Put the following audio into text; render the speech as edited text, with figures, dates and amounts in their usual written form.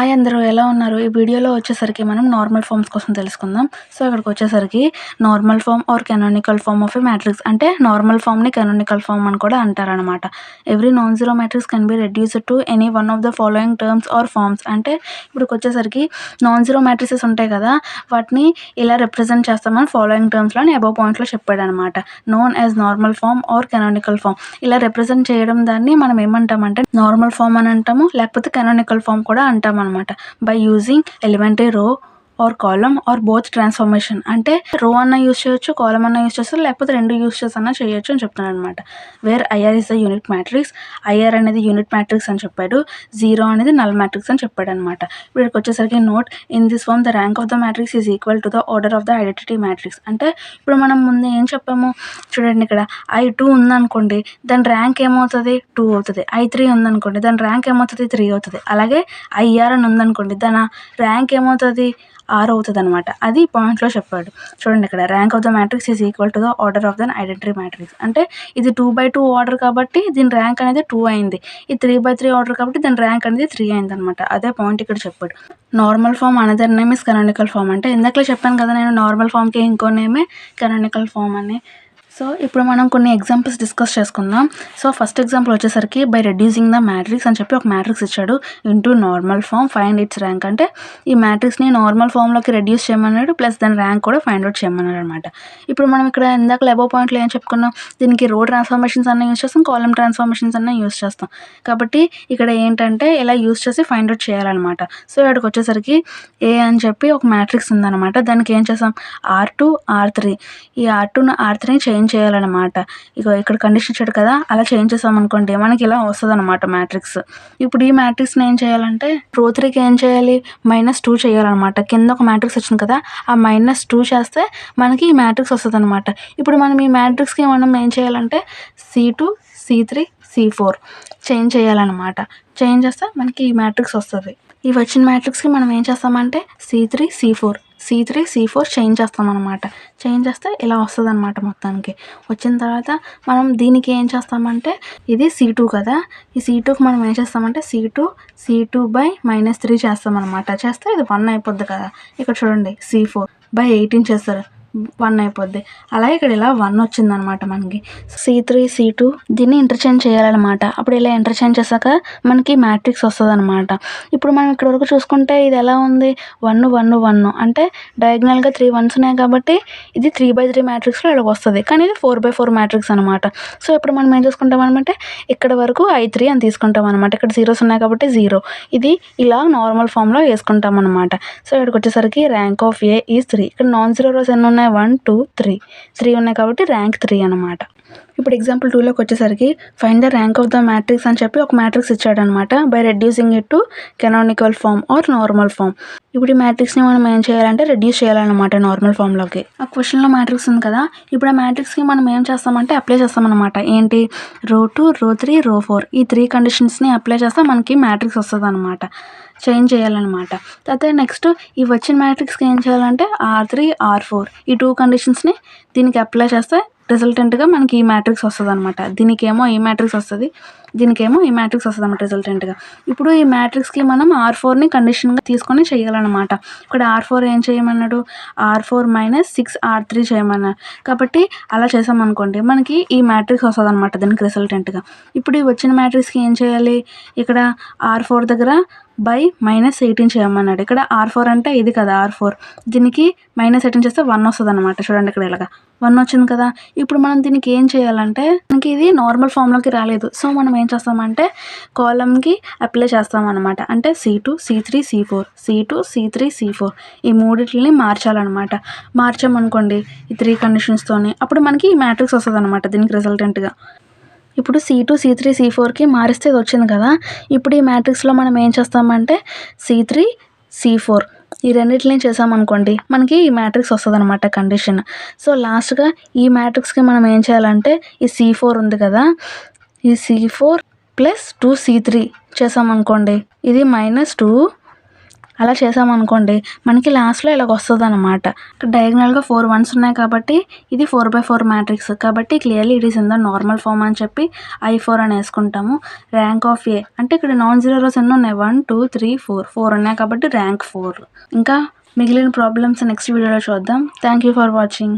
Hi అందరూ ఎలా ఉన్నారు? ఈ వీడియోలో వచ్చేసరికి మనం నార్మల్ ఫార్మ్స్ కోసం తెలుసుకుందాం. సో ఇక్కడికి వచ్చేసరికి normal form or canonical form of a matrix అంటే నార్మల్ ఫార్మ్ని కానానికల్ ఫార్మ్ అని కూడా అంటారనమాట. Every non zero matrix can be reduced to any one of the following terms or forms. అంటే ఇప్పుడు వచ్చేసరికి నాన్ జీరో మ్యాట్రిసెస్ ఉంటాయి కదా, వాటిని ఇలా రిప్రజెంట్ చేస్తామని ఫాలోయింగ్ టర్మ్స్లో అబవ్ పాయింట్లో చెప్పాడనమాట. Known as normal form or canonical form. ఇలా రిప్రజెంట్ చేయడం దాన్ని మనం ఏమంటామంటే నార్మల్ ఫార్మ్ అని అంటాము, లేకపోతే కానానికల్ ఫార్మ్ కూడా అంటాం అనమాట. By using elementary row or column or both transformation. అంటే రో అన్న యూస్ చేయొచ్చు, కాలమ్ అన్న యూస్ చేస్తారు, లేకపోతే రెండు యూస్ చేసి అన్న చేయొచ్చు అని చెప్తున్నాను అనమాట. Where IR is the unit matrix. IR అనేది యూనిట్ మ్యాట్రిక్స్ అని చెప్పాడు, జీరో అనేది నల్ మ్యాట్రిక్స్ అని చెప్పాడు అనమాట. ఇప్పుడు వచ్చేసరికి note in this form the rank of the matrix is equal to the order of the identity matrix. అంటే ఇప్పుడు మనం ముందు ఏం చెప్పాము చూడండి, ఇక్కడ I2 ఉందనుకోండి, దాని ర్యాంక్ ఏమవుతుంది 2 అవుతుంది. I3 ఉందనుకోండి, దాని ర్యాంక్ ఏమవుతుంది 3 అవుతుంది. అలాగే IR అని ఉందనుకోండి, దాని ర్యాంక్ ఏమవుతుంది 6 అవుతుంది అనమాట. అది పాయింట్లో చెప్పాడు. చూడండి ఇక్కడ rank of the matrix is equal to the order of the identity matrix. అంటే ఇది 2/2 ఆర్డర్ కాబట్టి దీని ర్యాంక్ అనేది 2 అయింది. ఇది 3/3 ఆర్డర్ కాబట్టి దాని ర్యాంక్ అనేది 3 అయింది అనమాట. అదే పాయింట్ ఇక్కడ చెప్పాడు. Normal form another name is canonical form. అంటే ఇందాకలే చెప్పాను కదా నేను నార్మల్ ఫామ్కి ఇంకో నేమే కానానికల్ ఫామ్ అని. సో ఇప్పుడు మనం కొన్ని ఎగ్జాంపుల్స్ డిస్కస్ చేసుకుందాం. సో ఫస్ట్ ఎగ్జాంపుల్ వచ్చేసరికి బై రెడ్యూసింగ్ ద మ్యాట్రిక్స్ అని చెప్పి ఒక మ్యాట్రిక్స్ ఇచ్చాడు into normal form find its rank. అంటే ఈ మ్యాట్రిక్స్ని నార్మల్ ఫామ్లోకి రెడ్యూస్ చేయమన్నాడు, ప్లస్ దాని ర్యాంక్ కూడా ఫైండ్ అవుట్ చేయమన్నాడు అనమాట. ఇప్పుడు మనం ఇక్కడ ఇందాక అబవ్ పాయింట్లో ఏం చెప్పుకున్నాం, దీనికి రో ట్రాన్స్ఫర్మేషన్స్ అన్న యూస్ చేస్తాం, కాలమ్ ట్రాన్స్ఫర్మేషన్స్ అన్న యూస్ చేస్తాం. కాబట్టి ఇక్కడ ఏంటంటే ఇలా యూస్ చేసి ఫైండ్ అవుట్ చేయాలన్నమాట. సో ఇక్కడికి వచ్చేసరికి ఏ అని చెప్పి ఒక మ్యాట్రిక్స్ ఉందన్నమాట. దానికి ఏం చేస్తాం R2 R3, ఈ R2 R3ని చేంజ్ చేయాలన్నమాట. ఇక ఇక్కడ కండిషన్ ఇచ్చాడు కదా, అలా చేంజ్ చేసాం అనుకోండి మనకి ఇలా వస్తుంది అనమాట మ్యాట్రిక్స్. ఇప్పుడు ఈ మ్యాట్రిక్స్ని ఏం చేయాలంటే రో 3కి ఏం చేయాలి -2 చేయాలన్నమాట. కింద ఒక మ్యాట్రిక్స్ వచ్చింది కదా, ఆ -2 చేస్తే మనకి ఈ మ్యాట్రిక్స్ వస్తుంది అనమాట. ఇప్పుడు మనం ఈ మ్యాట్రిక్స్కి మనం ఏం చేయాలంటే C2 C3 C4 చేంజ్ చేయాలన్నమాట. చేంజ్ చేస్తే మనకి ఈ మ్యాట్రిక్స్ వస్తుంది. ఈ వచ్చిన మ్యాట్రిక్స్కి మనం ఏం చేస్తామంటే C3 C4 చేంజ్ చేస్తాం అనమాట. చేంజ్ చేస్తే ఇలా వస్తుంది అనమాట. మొత్తానికి వచ్చిన తర్వాత మనం దీనికి ఏం చేస్తామంటే ఇది C2 కదా, ఈ C2కి మనం ఏం చేస్తామంటే C2/-3 చేస్తాం అనమాట. చేస్తే ఇది 1 అయిపోద్ది కదా. ఇక్కడ చూడండి C4/18 చేస్తారు, 1 అయిపోద్ది. అలాగే ఇక్కడ ఇలా 1 వచ్చిందనమాట మనకి. C3 C2 దీన్ని ఇంటర్చేంజ్ చేయాలన్నమాట. అప్పుడు ఇలా ఇంటర్చేంజ్ చేశాక మనకి మ్యాట్రిక్స్ వస్తుంది అనమాట. ఇప్పుడు మనం ఇక్కడ వరకు చూసుకుంటే ఇది ఎలా ఉంది 1 1 1, అంటే డయాగ్నల్గా 3 1s ఉన్నాయి కాబట్టి ఇది 3/3 మ్యాట్రిక్స్లో ఇలా వస్తుంది. కానీ ఇది 4/4 మ్యాట్రిక్స్ అనమాట. సో ఇప్పుడు మనం ఏం చేసుకుంటాం అనమాట, ఇక్కడ వరకు I3 అని తీసుకుంటాం అనమాట. ఇక్కడ జీరోస్ ఉన్నాయి కాబట్టి 0. ఇది ఇలా నార్మల్ ఫామ్లో వేసుకుంటాం అనమాట. సో ఇక్కడికి వచ్చేసరికి ర్యాంక్ ఆఫ్ ఏ ఈజ్ 3. ఇక్కడ నాన్ జీరో రోస్ ఎన్ని ఉన్నాయి 1 2 3 ఉన్నాయి కాబట్టి ర్యాంక్ 3 అనమాట. ఇప్పుడు ఎగ్జాంపుల్ 2లోకి వచ్చేసరికి find the rank of the matrix అని చెప్పి ఒక మ్యాట్రిక్స్ ఇచ్చాడనమాట. By reducing it to canonical form or normal form. ఇప్పుడు ఈ మ్యాట్రిక్స్ని మనం ఏం చేయాలంటే రెడ్యూస్ చేయాలన్నమాట నార్మల్ ఫామ్లోకి. ఆ క్వశ్చన్లో మ్యాట్రిక్స్ ఉంది కదా, ఇప్పుడు ఆ మ్యాట్రిక్స్కి మనం ఏం చేస్తామంటే అప్లై చేస్తామన్నమాట. ఏంటి రో 2 రో 3 రో 4 ఈ 3 కండిషన్స్ని అప్లై చేస్తే మనకి మ్యాట్రిక్స్ వస్తుంది అనమాట. చేంజ్ చేయాలన్నమాట. తర్వాత నెక్స్ట్ ఈ వచ్చిన మ్యాట్రిక్స్కి ఏం చేయాలంటే R3 R4 ఈ 2 కండిషన్స్ని దీనికి అప్లై చేస్తే రిజల్టెంట్గా మనకి ఈ మ్యాట్రిక్స్ వస్తుంది అనమాట. దీనికేమో ఈ మ్యాట్రిక్స్ వస్తుంది, దీనికేమో ఈ మ్యాట్రిక్స్ వస్తుంది అనమాట రిజల్టెంట్గా. ఇప్పుడు ఈ మ్యాట్రిక్స్కి మనం R4ని కండిషన్గా తీసుకొని చేయాలన్నమాట. ఇక్కడ R4 ఏం చేయమన్నాడు R4 - 6 R3 చేయమన్నాడు. కాబట్టి అలా చేసామనుకోండి మనకి ఈ మ్యాట్రిక్స్ వస్తుంది అనమాట దీనికి రిజల్టెంట్గా. ఇప్పుడు ఈ వచ్చిన మ్యాట్రిక్స్కి ఏం చేయాలి, ఇక్కడ R4 దగ్గర -18 చేయమన్నాడు. ఇక్కడ R4 అంటే ఇది కదా R4, దీనికి -18 చేస్తే 1 వస్తుంది అనమాట. చూడండి ఇక్కడ ఇలాగా 1 వచ్చింది కదా. ఇప్పుడు మనం దీనికి ఏం చేయాలంటే మనకి ఇది నార్మల్ ఫామ్లోకి రాలేదు. సో మనం ఏం చేస్తామంటే కాలమ్కి అప్లై చేస్తాం అనమాట. అంటే C2 C3 C4 ఈ మూడిటిని మార్చాలన్నమాట. మార్చామనుకోండి ఈ 3 కండిషన్స్తోని అప్పుడు మనకి ఈ మ్యాట్రిక్స్ వస్తుంది అనమాట దీనికి రిజల్టెంట్గా. ఇప్పుడు C2 C3 C4కి మారిస్తే ఇది వచ్చింది కదా. ఇప్పుడు ఈ మ్యాట్రిక్స్లో మనం ఏం చేస్తామంటే C3 C4 ఈ రెండింటిని చేసామనుకోండి మనకి ఈ మ్యాట్రిక్స్ వస్తుంది అనమాట కండిషన్. సో లాస్ట్గా ఈ మ్యాట్రిక్స్కి మనం ఏం చేయాలంటే ఈ C4 ఉంది కదా, ఈ C4 + 2 C3 చేసామనుకోండి ఇది -2 అలా చేసామనుకోండి మనకి లాస్ట్‌లో ఇలాగొస్తదనమాట. డయాగ్నల్‌గా 4 వన్స్ ఉన్నాయి కాబట్టి ఇది 4/4 మ్యాట్రిక్స్. కాబట్టి clearly it is in the normal form అని చెప్పి I4 అని యేసుకుంటాము. ర్యాంక్ ఆఫ్ ఏ అంటే ఇక్కడ నాన్ జీరో రోస్ ఎన్నున్నాయి 1, 2, 3, 4 ఉన్నాయి కాబట్టి ర్యాంక్ 4. ఇంకా మిగిలిన ప్రాబ్లమ్స్ నెక్స్ట్ వీడియోలో చూద్దాం. Thank you for watching.